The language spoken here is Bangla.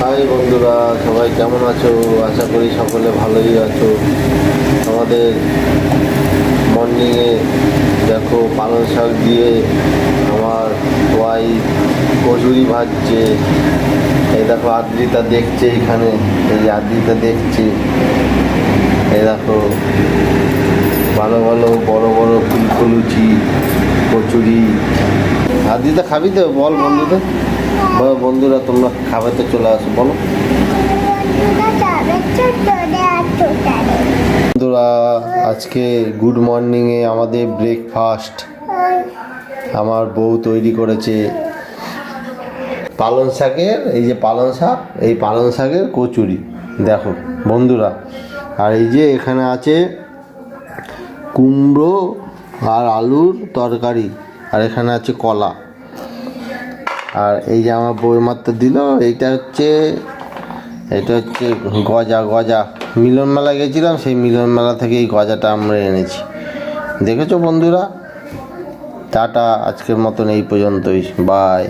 হাই বন্ধুরা, সবাই কেমন আছো? আশা করি সকলে ভালোই আছো। আমাদের মর্নিংয়ে দেখো পালং শাক দিয়ে আমার ওয়াইফ কচুরি ভাজছে। এই দেখো আদ্রিতা দেখছে, এখানে এই আদ্রিতা দেখছে। এই দেখো ভালো ভালো বড় বড় ফুলকো লুচি কচুরি। আদ্রিতা খাবি তো? বল বন্ধুদের, বন্ধুরা তোমরা খাবে তো চলে আসো, বলো। বন্ধুরা আজকে গুড মর্নিংয়ে আমাদের ব্রেকফাস্ট আমার বউ তৈরি করেছে পালং শাকের, এই যে পালং শাক, এই পালং শাকের কচুরি দেখো বন্ধুরা। আর এই যে এখানে আছে কুমড়ো আর আলুর তরকারি, আর এখানে আছে কলা। আর এই যে আমার বই মাত্র দিল, এটা হচ্ছে গজা। মিলন মেলা গেছিলাম, সেই মিলন মেলা থেকে এই গজাটা আমরা এনেছি। দেখেছো বন্ধুরা? টাটা, আজকের মতন এই পর্যন্তই, বাই।